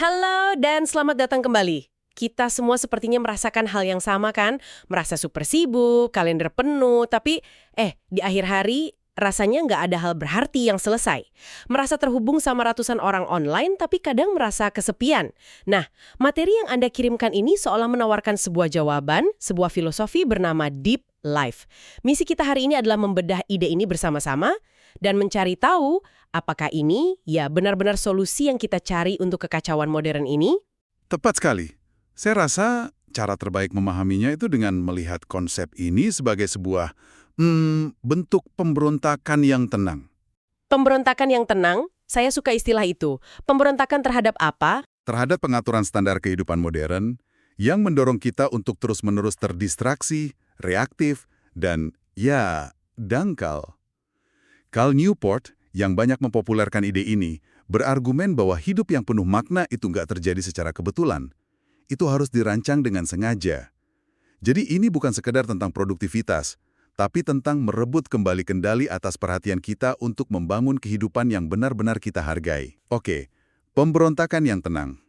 Halo dan selamat datang kembali. Kita semua sepertinya merasakan hal yang sama kan? Merasa super sibuk, kalender penuh, tapi di akhir hari rasanya nggak ada hal berarti yang selesai. Merasa terhubung sama ratusan orang online tapi kadang merasa kesepian. Nah, materi yang Anda kirimkan ini seolah menawarkan sebuah jawaban, sebuah filosofi bernama Deep Life. Misi kita hari ini adalah membedah ide ini bersama-sama dan mencari tahu apakah ini ya benar-benar solusi yang kita cari untuk kekacauan modern ini? Tepat sekali. Saya rasa cara terbaik memahaminya itu dengan melihat konsep ini sebagai sebuah bentuk pemberontakan yang tenang. Pemberontakan yang tenang, saya suka istilah itu. Pemberontakan terhadap apa? Terhadap pengaturan standar kehidupan modern yang mendorong kita untuk terus-menerus terdistraksi, reaktif, dan ya, dangkal. Cal Newport yang banyak mempopulerkan ide ini berargumen bahwa hidup yang penuh makna itu nggak terjadi secara kebetulan. Itu harus dirancang dengan sengaja. Jadi ini bukan sekedar tentang produktivitas, tapi tentang merebut kembali kendali atas perhatian kita untuk membangun kehidupan yang benar-benar kita hargai. Oke, pemberontakan yang tenang.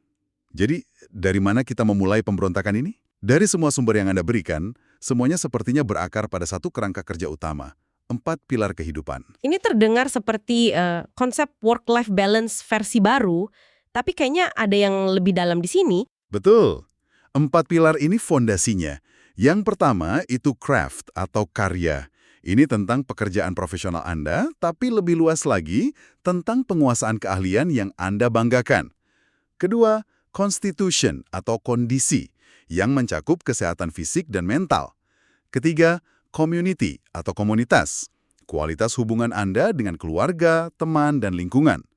Jadi, dari mana kita memulai pemberontakan ini? Dari semua sumber yang Anda berikan, semuanya sepertinya berakar pada satu kerangka kerja utama, 4 pilar kehidupan. Ini terdengar seperti konsep work-life balance versi baru, tapi kayaknya ada yang lebih dalam di sini. Betul. 4 pilar ini fondasinya. Yang pertama itu craft atau karya. Ini tentang pekerjaan profesional Anda, tapi lebih luas lagi tentang penguasaan keahlian yang Anda banggakan. Kedua, constitution atau kondisi, yang mencakup kesehatan fisik dan mental. Ketiga, community atau komunitas, kualitas hubungan Anda dengan keluarga, teman, dan lingkungan.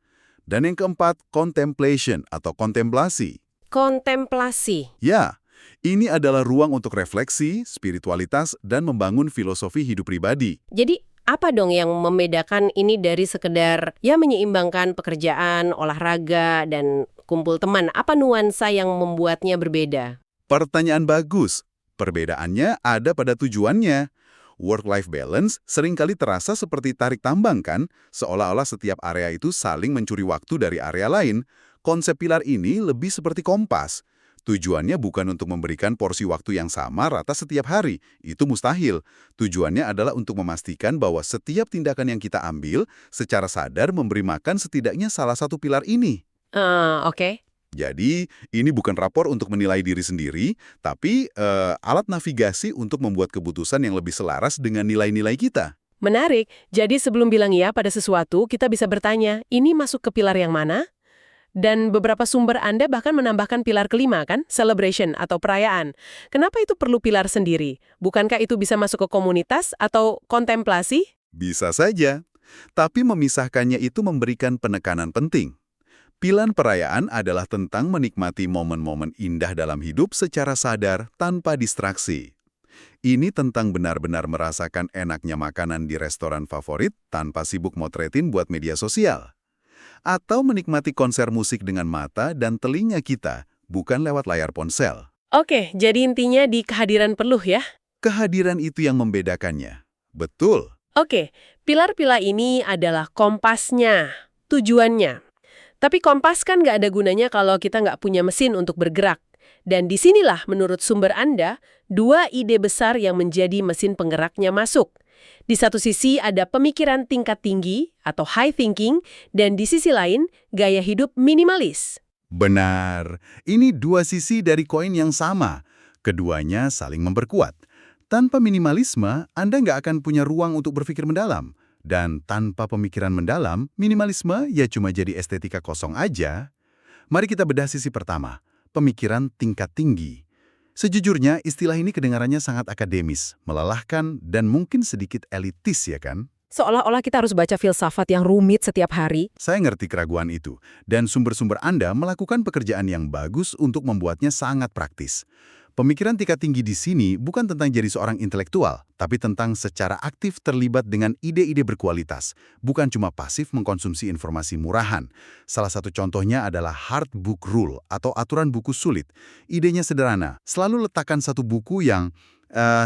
Dan yang keempat, contemplation atau kontemplasi. Kontemplasi. Ya, ini adalah ruang untuk refleksi, spiritualitas, dan membangun filosofi hidup pribadi. Jadi, apa dong yang membedakan ini dari sekedar ya menyeimbangkan pekerjaan, olahraga, dan kumpul teman? Apa nuansa yang membuatnya berbeda? Pertanyaan bagus. Perbedaannya ada pada tujuannya. Work-life balance seringkali terasa seperti tarik tambang kan, seolah-olah setiap area itu saling mencuri waktu dari area lain. Konsep pilar ini lebih seperti kompas. Tujuannya bukan untuk memberikan porsi waktu yang sama rata setiap hari. Itu mustahil. Tujuannya adalah untuk memastikan bahwa setiap tindakan yang kita ambil secara sadar memberi makan setidaknya salah satu pilar ini. Oke. Jadi, ini bukan rapor untuk menilai diri sendiri, tapi alat navigasi untuk membuat keputusan yang lebih selaras dengan nilai-nilai kita. Menarik. Jadi sebelum bilang ya pada sesuatu, kita bisa bertanya, ini masuk ke pilar yang mana? Dan beberapa sumber Anda bahkan menambahkan pilar kelima kan, celebration atau perayaan. Kenapa itu perlu pilar sendiri? Bukankah itu bisa masuk ke komunitas atau kontemplasi? Bisa saja, tapi memisahkannya itu memberikan penekanan penting. Pilar perayaan adalah tentang menikmati momen-momen indah dalam hidup secara sadar tanpa distraksi. Ini tentang benar-benar merasakan enaknya makanan di restoran favorit tanpa sibuk motretin buat media sosial. Atau menikmati konser musik dengan mata dan telinga kita, bukan lewat layar ponsel. Oke, jadi intinya di kehadiran peluh ya? Kehadiran itu yang membedakannya. Betul. Oke, pilar-pilar ini adalah kompasnya, tujuannya. Tapi kompas kan nggak ada gunanya kalau kita nggak punya mesin untuk bergerak. Dan disinilah menurut sumber Anda, 2 ide besar yang menjadi mesin penggeraknya masuk. Di satu sisi ada pemikiran tingkat tinggi atau high thinking, dan di sisi lain gaya hidup minimalis. Benar. Ini 2 sisi dari koin yang sama. Keduanya saling memperkuat. Tanpa minimalisme, Anda nggak akan punya ruang untuk berpikir mendalam. Dan tanpa pemikiran mendalam, minimalisme ya cuma jadi estetika kosong aja. Mari kita bedah sisi pertama, pemikiran tingkat tinggi. Sejujurnya, istilah ini kedengarannya sangat akademis, melelahkan, dan mungkin sedikit elitis ya kan? Seolah-olah kita harus baca filsafat yang rumit setiap hari. Saya ngerti keraguan itu, dan sumber-sumber Anda melakukan pekerjaan yang bagus untuk membuatnya sangat praktis. Pemikiran tingkat tinggi di sini bukan tentang jadi seorang intelektual, tapi tentang secara aktif terlibat dengan ide-ide berkualitas, bukan cuma pasif mengkonsumsi informasi murahan. Salah satu contohnya adalah Hard Book Rule atau aturan buku sulit. Idenya sederhana, selalu letakkan satu buku yang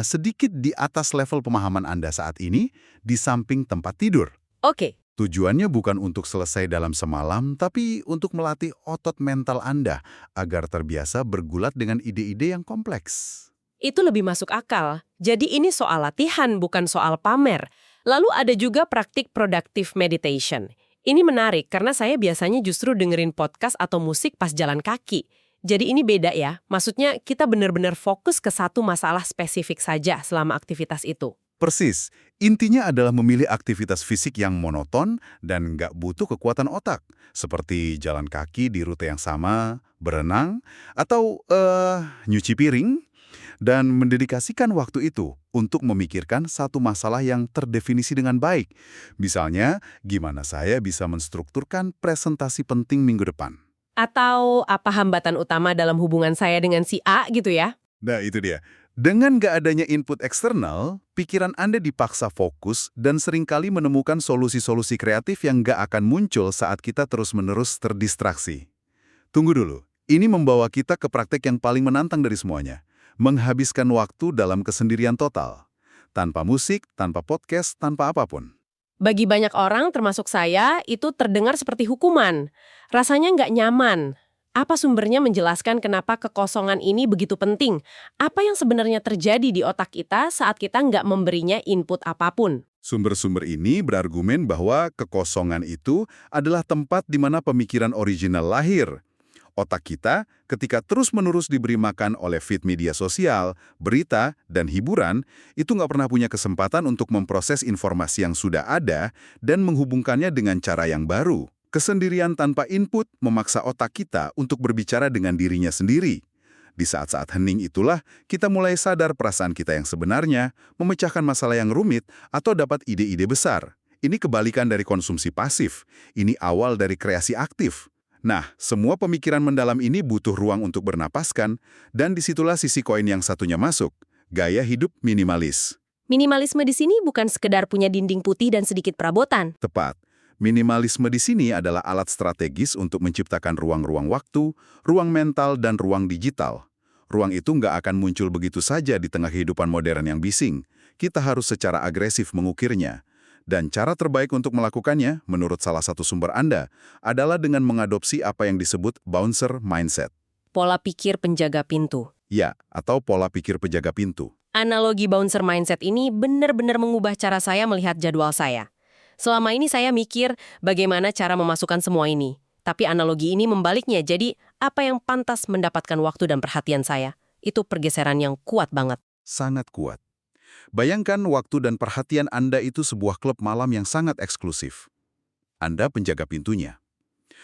sedikit di atas level pemahaman Anda saat ini, di samping tempat tidur. Oke, Tujuannya bukan untuk selesai dalam semalam, tapi untuk melatih otot mental Anda agar terbiasa bergulat dengan ide-ide yang kompleks. Itu lebih masuk akal. Jadi ini soal latihan, bukan soal pamer. Lalu ada juga praktik productive meditation. Ini menarik karena saya biasanya justru dengerin podcast atau musik pas jalan kaki. Jadi ini beda ya, maksudnya kita benar-benar fokus ke satu masalah spesifik saja selama aktivitas itu. Persis, intinya adalah memilih aktivitas fisik yang monoton dan nggak butuh kekuatan otak, seperti jalan kaki di rute yang sama, berenang, atau nyuci piring, dan mendedikasikan waktu itu untuk memikirkan satu masalah yang terdefinisi dengan baik. Misalnya, gimana saya bisa menstrukturkan presentasi penting minggu depan. Atau apa hambatan utama dalam hubungan saya dengan si A gitu ya? Nah, itu dia. Dengan nggak adanya input eksternal, pikiran Anda dipaksa fokus dan seringkali menemukan solusi-solusi kreatif yang nggak akan muncul saat kita terus-menerus terdistraksi. Tunggu dulu, ini membawa kita ke praktek yang paling menantang dari semuanya. Menghabiskan waktu dalam kesendirian total. Tanpa musik, tanpa podcast, tanpa apapun. Bagi banyak orang, termasuk saya, itu terdengar seperti hukuman. Rasanya nggak nyaman. Apa sumbernya menjelaskan kenapa kekosongan ini begitu penting? Apa yang sebenarnya terjadi di otak kita saat kita nggak memberinya input apapun? Sumber-sumber ini berargumen bahwa kekosongan itu adalah tempat di mana pemikiran original lahir. Otak kita, ketika terus-menerus diberi makan oleh feed media sosial, berita, dan hiburan, itu nggak pernah punya kesempatan untuk memproses informasi yang sudah ada dan menghubungkannya dengan cara yang baru. Kesendirian tanpa input memaksa otak kita untuk berbicara dengan dirinya sendiri. Di saat-saat hening itulah, kita mulai sadar perasaan kita yang sebenarnya, memecahkan masalah yang rumit, atau dapat ide-ide besar. Ini kebalikan dari konsumsi pasif. Ini awal dari kreasi aktif. Nah, semua pemikiran mendalam ini butuh ruang untuk bernapaskan, dan disitulah sisi koin yang satunya masuk, gaya hidup minimalis. Minimalisme di sini bukan sekedar punya dinding putih dan sedikit perabotan. Tepat. Minimalisme di sini adalah alat strategis untuk menciptakan ruang-ruang waktu, ruang mental, dan ruang digital. Ruang itu nggak akan muncul begitu saja di tengah kehidupan modern yang bising. Kita harus secara agresif mengukirnya. Dan cara terbaik untuk melakukannya, menurut salah satu sumber Anda, adalah dengan mengadopsi apa yang disebut bouncer mindset. Pola pikir penjaga pintu. Ya, atau pola pikir penjaga pintu. Analogi bouncer mindset ini benar-benar mengubah cara saya melihat jadwal saya. Selama ini saya mikir bagaimana cara memasukkan semua ini. Tapi analogi ini membaliknya, jadi apa yang pantas mendapatkan waktu dan perhatian saya. Itu pergeseran yang kuat banget. Sangat kuat. Bayangkan waktu dan perhatian Anda itu sebuah klub malam yang sangat eksklusif. Anda penjaga pintunya.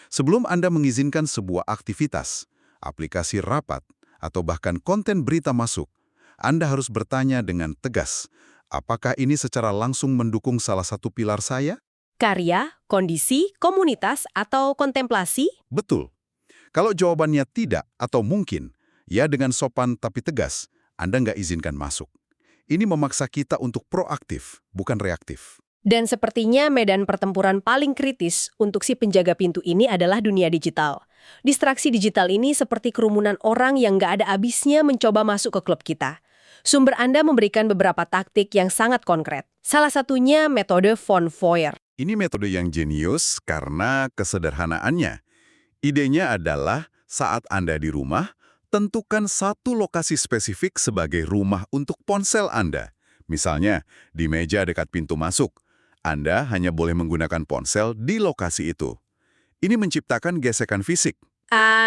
Sebelum Anda mengizinkan sebuah aktivitas, aplikasi rapat, atau bahkan konten berita masuk, Anda harus bertanya dengan tegas, apakah ini secara langsung mendukung salah satu pilar saya? Karya, kondisi, komunitas, atau kontemplasi? Betul. Kalau jawabannya tidak atau mungkin, ya dengan sopan tapi tegas, Anda nggak izinkan masuk. Ini memaksa kita untuk proaktif, bukan reaktif. Dan sepertinya medan pertempuran paling kritis untuk si penjaga pintu ini adalah dunia digital. Distraksi digital ini seperti kerumunan orang yang nggak ada habisnya mencoba masuk ke klub kita. Sumber Anda memberikan beberapa taktik yang sangat konkret. Salah satunya metode von Foer. Ini metode yang jenius karena kesederhanaannya. Idenya adalah saat Anda di rumah, tentukan satu lokasi spesifik sebagai rumah untuk ponsel Anda. Misalnya, di meja dekat pintu masuk. Anda hanya boleh menggunakan ponsel di lokasi itu. Ini menciptakan gesekan fisik.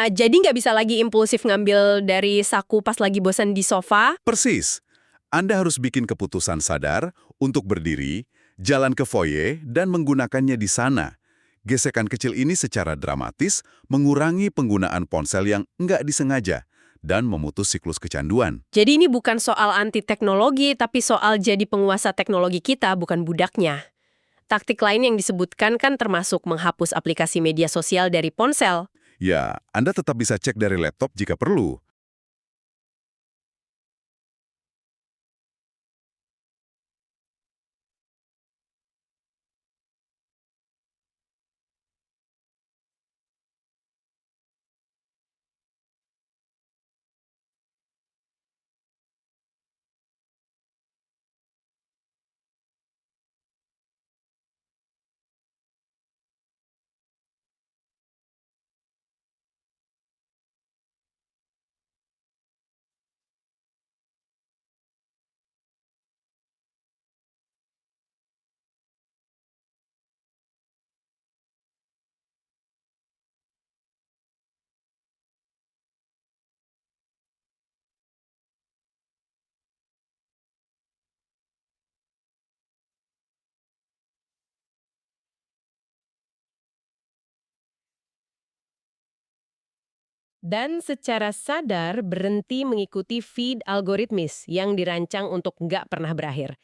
Jadi nggak bisa lagi impulsif ngambil dari saku pas lagi bosan di sofa? Persis. Anda harus bikin keputusan sadar untuk berdiri, jalan ke foyer, dan menggunakannya di sana. Gesekan kecil ini secara dramatis mengurangi penggunaan ponsel yang nggak disengaja dan memutus siklus kecanduan. Jadi ini bukan soal anti teknologi, tapi soal jadi penguasa teknologi kita, bukan budaknya. Taktik lain yang disebutkan kan termasuk menghapus aplikasi media sosial dari ponsel. Ya, Anda tetap bisa cek dari laptop jika perlu, Dan secara sadar berhenti mengikuti feed algoritmis yang dirancang untuk nggak pernah berakhir.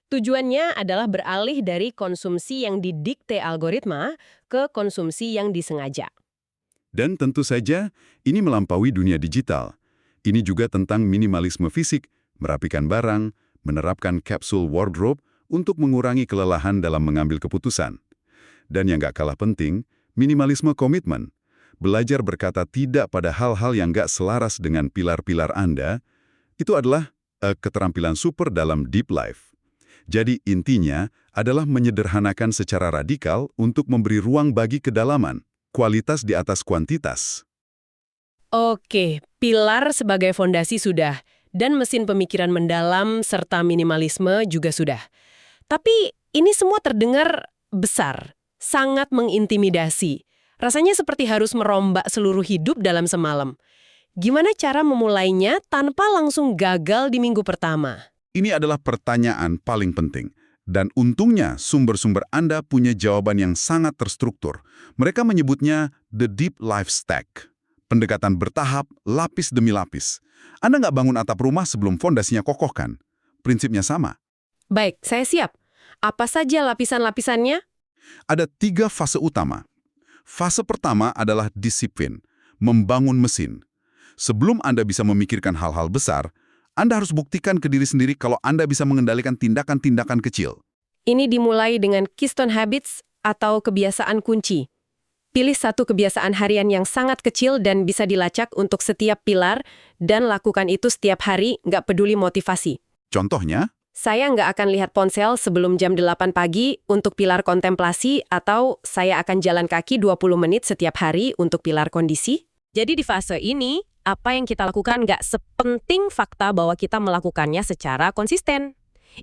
Tujuannya adalah beralih dari konsumsi yang didikte algoritma ke konsumsi yang disengaja. Dan tentu saja, ini melampaui dunia digital. Ini juga tentang minimalisme fisik, merapikan barang, menerapkan capsule wardrobe untuk mengurangi kelelahan dalam mengambil keputusan. Dan yang nggak kalah penting, minimalisme komitmen. Belajar berkata tidak pada hal-hal yang nggak selaras dengan pilar-pilar Anda, itu adalah keterampilan super dalam deep life. Jadi intinya adalah menyederhanakan secara radikal untuk memberi ruang bagi kedalaman, kualitas di atas kuantitas. Oke, pilar sebagai fondasi sudah, dan mesin pemikiran mendalam serta minimalisme juga sudah. Tapi ini semua terdengar besar, sangat mengintimidasi. Rasanya seperti harus merombak seluruh hidup dalam semalam. Gimana cara memulainya tanpa langsung gagal di minggu pertama? Ini adalah pertanyaan paling penting. Dan untungnya sumber-sumber Anda punya jawaban yang sangat terstruktur. Mereka menyebutnya the deep life stack. Pendekatan bertahap, lapis demi lapis. Anda nggak bangun atap rumah sebelum fondasinya kokoh kan? Prinsipnya sama. Baik, saya siap. Apa saja lapisan-lapisannya? Ada 3 fase utama. Fase pertama adalah disiplin, membangun mesin. Sebelum Anda bisa memikirkan hal-hal besar, Anda harus buktikan ke diri sendiri kalau Anda bisa mengendalikan tindakan-tindakan kecil. Ini dimulai dengan keystone habits atau kebiasaan kunci. Pilih satu kebiasaan harian yang sangat kecil dan bisa dilacak untuk setiap pilar dan lakukan itu setiap hari, nggak peduli motivasi. Contohnya, Saya nggak akan lihat ponsel sebelum jam 8 pagi untuk pilar kontemplasi atau saya akan jalan kaki 20 menit setiap hari untuk pilar kondisi. Jadi di fase ini, apa yang kita lakukan nggak sepenting fakta bahwa kita melakukannya secara konsisten.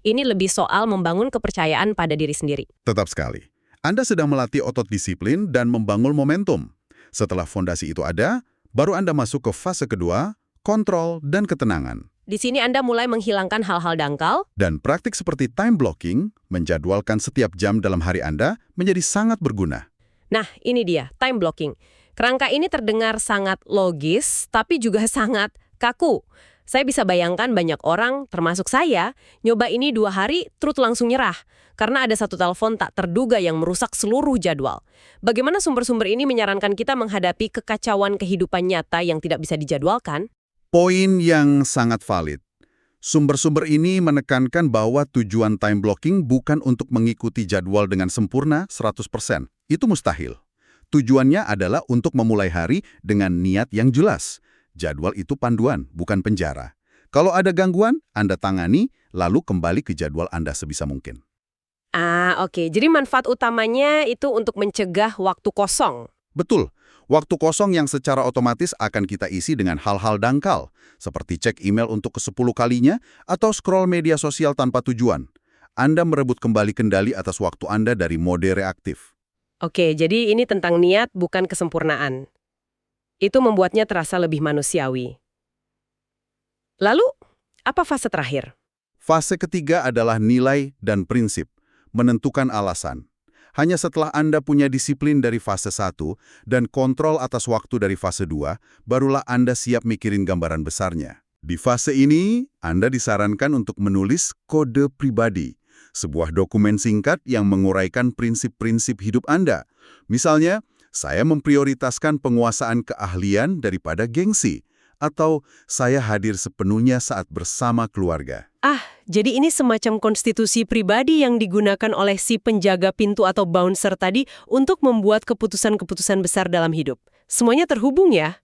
Ini lebih soal membangun kepercayaan pada diri sendiri. tetap sekali. Anda sedang melatih otot disiplin dan membangun momentum. Setelah fondasi itu ada, baru Anda masuk ke fase kedua, kontrol dan ketenangan. Di sini Anda mulai menghilangkan hal-hal dangkal. Dan praktik seperti time blocking, menjadwalkan setiap jam dalam hari Anda, menjadi sangat berguna. Nah, ini dia, time blocking. Kerangka ini terdengar sangat logis, tapi juga sangat kaku. Saya bisa bayangkan banyak orang, termasuk saya, nyoba ini 2 hari, terus langsung nyerah. Karena ada satu telepon tak terduga yang merusak seluruh jadwal. Bagaimana sumber-sumber ini menyarankan kita menghadapi kekacauan kehidupan nyata yang tidak bisa dijadwalkan? Poin yang sangat valid. Sumber-sumber ini menekankan bahwa tujuan time blocking bukan untuk mengikuti jadwal dengan sempurna 100%. Itu mustahil. Tujuannya adalah untuk memulai hari dengan niat yang jelas. Jadwal itu panduan, bukan penjara. Kalau ada gangguan, Anda tangani, lalu kembali ke jadwal Anda sebisa mungkin. Oke. Jadi manfaat utamanya itu untuk mencegah waktu kosong. Betul. Waktu kosong yang secara otomatis akan kita isi dengan hal-hal dangkal, seperti cek email untuk ke-10 kalinya atau scroll media sosial tanpa tujuan. Anda merebut kembali kendali atas waktu Anda dari mode reaktif. Oke, jadi ini tentang niat, bukan kesempurnaan. Itu membuatnya terasa lebih manusiawi. Lalu, apa fase terakhir? Fase ketiga adalah nilai dan prinsip, menentukan alasan. Hanya setelah Anda punya disiplin dari fase 1 dan kontrol atas waktu dari fase 2, barulah Anda siap mikirin gambaran besarnya. Di fase ini, Anda disarankan untuk menulis kode pribadi, sebuah dokumen singkat yang menguraikan prinsip-prinsip hidup Anda. Misalnya, saya memprioritaskan penguasaan keahlian daripada gengsi, atau saya hadir sepenuhnya saat bersama keluarga. Jadi ini semacam konstitusi pribadi yang digunakan oleh si penjaga pintu atau bouncer tadi untuk membuat keputusan-keputusan besar dalam hidup. Semuanya terhubung ya?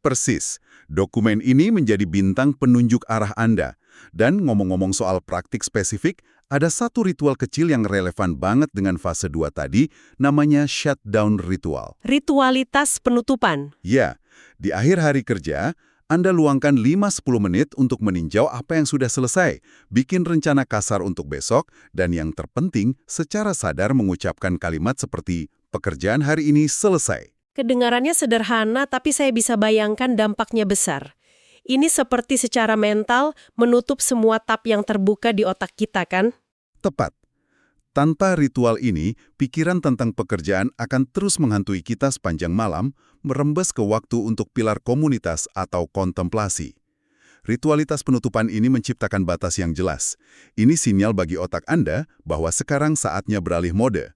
Persis. Dokumen ini menjadi bintang penunjuk arah Anda. Dan ngomong-ngomong soal praktik spesifik, ada satu ritual kecil yang relevan banget dengan fase 2 tadi, namanya shutdown ritual. Ritualitas penutupan. Ya, di akhir hari kerja, Anda luangkan 5-10 menit untuk meninjau apa yang sudah selesai, bikin rencana kasar untuk besok, dan yang terpenting, secara sadar mengucapkan kalimat seperti, pekerjaan hari ini selesai. Kedengarannya sederhana, tapi saya bisa bayangkan dampaknya besar. Ini seperti secara mental menutup semua tab yang terbuka di otak kita, kan? Tepat. Tanpa ritual ini, pikiran tentang pekerjaan akan terus menghantui kita sepanjang malam, merembes ke waktu untuk pilar komunitas atau kontemplasi. Ritualitas penutupan ini menciptakan batas yang jelas. Ini sinyal bagi otak Anda bahwa sekarang saatnya beralih mode.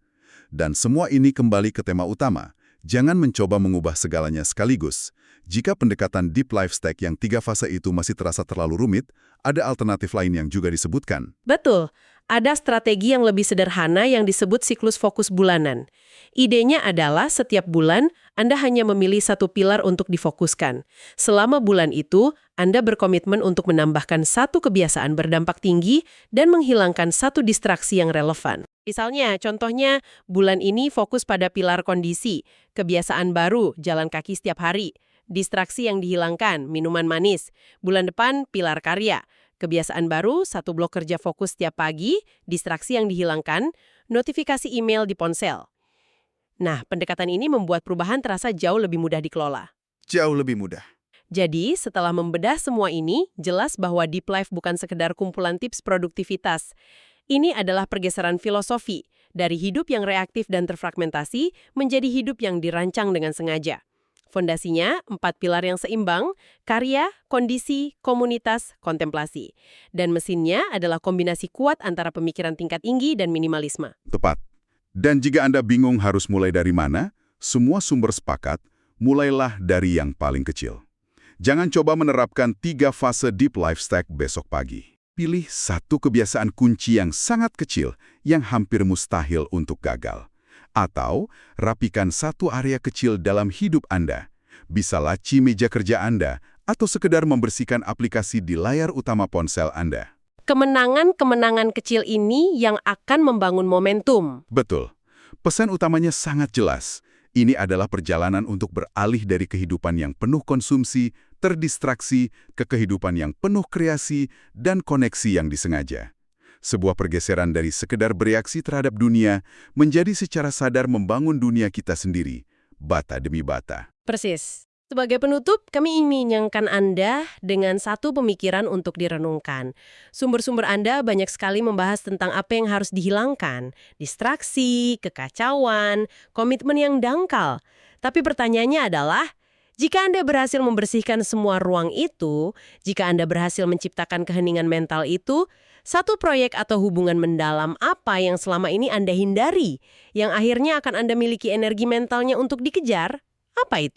Dan semua ini kembali ke tema utama. Jangan mencoba mengubah segalanya sekaligus. Jika pendekatan Deep Life Stack yang 3 fase itu masih terasa terlalu rumit, ada alternatif lain yang juga disebutkan. Betul. Ada strategi yang lebih sederhana yang disebut siklus fokus bulanan. Idenya adalah setiap bulan Anda hanya memilih satu pilar untuk difokuskan. Selama bulan itu, Anda berkomitmen untuk menambahkan satu kebiasaan berdampak tinggi dan menghilangkan satu distraksi yang relevan. Misalnya, contohnya, bulan ini fokus pada pilar kondisi, kebiasaan baru, jalan kaki setiap hari, distraksi yang dihilangkan, minuman manis. Bulan depan, pilar karya. Kebiasaan baru, satu blok kerja fokus setiap pagi, distraksi yang dihilangkan, notifikasi email di ponsel. Nah, pendekatan ini membuat perubahan terasa jauh lebih mudah dikelola. Jauh lebih mudah. Jadi, setelah membedah semua ini, jelas bahwa Deep Life bukan sekedar kumpulan tips produktivitas. Ini adalah pergeseran filosofi, dari hidup yang reaktif dan terfragmentasi menjadi hidup yang dirancang dengan sengaja. Fondasinya, 4 pilar yang seimbang, karya, kondisi, komunitas, kontemplasi. Dan mesinnya adalah kombinasi kuat antara pemikiran tingkat tinggi dan minimalisme. Tepat. Dan jika Anda bingung harus mulai dari mana, semua sumber sepakat, mulailah dari yang paling kecil. Jangan coba menerapkan 3 fase Deep Life Stack besok pagi. Pilih satu kebiasaan kunci yang sangat kecil, yang hampir mustahil untuk gagal. Atau rapikan satu area kecil dalam hidup Anda. Bisa laci meja kerja Anda, atau sekedar membersihkan aplikasi di layar utama ponsel Anda. Kemenangan-kemenangan kecil ini yang akan membangun momentum. Betul. Pesan utamanya sangat jelas. Ini adalah perjalanan untuk beralih dari kehidupan yang penuh konsumsi, terdistraksi, ke kehidupan yang penuh kreasi dan koneksi yang disengaja. Sebuah pergeseran dari sekedar bereaksi terhadap dunia menjadi secara sadar membangun dunia kita sendiri, bata demi bata. Persis. Sebagai penutup, kami ingin menyenangkan Anda dengan satu pemikiran untuk direnungkan. Sumber-sumber Anda banyak sekali membahas tentang apa yang harus dihilangkan. Distraksi, kekacauan, komitmen yang dangkal. Tapi pertanyaannya adalah, jika Anda berhasil membersihkan semua ruang itu, jika Anda berhasil menciptakan keheningan mental itu, satu proyek atau hubungan mendalam apa yang selama ini Anda hindari, yang akhirnya akan Anda miliki energi mentalnya untuk dikejar? Apa itu?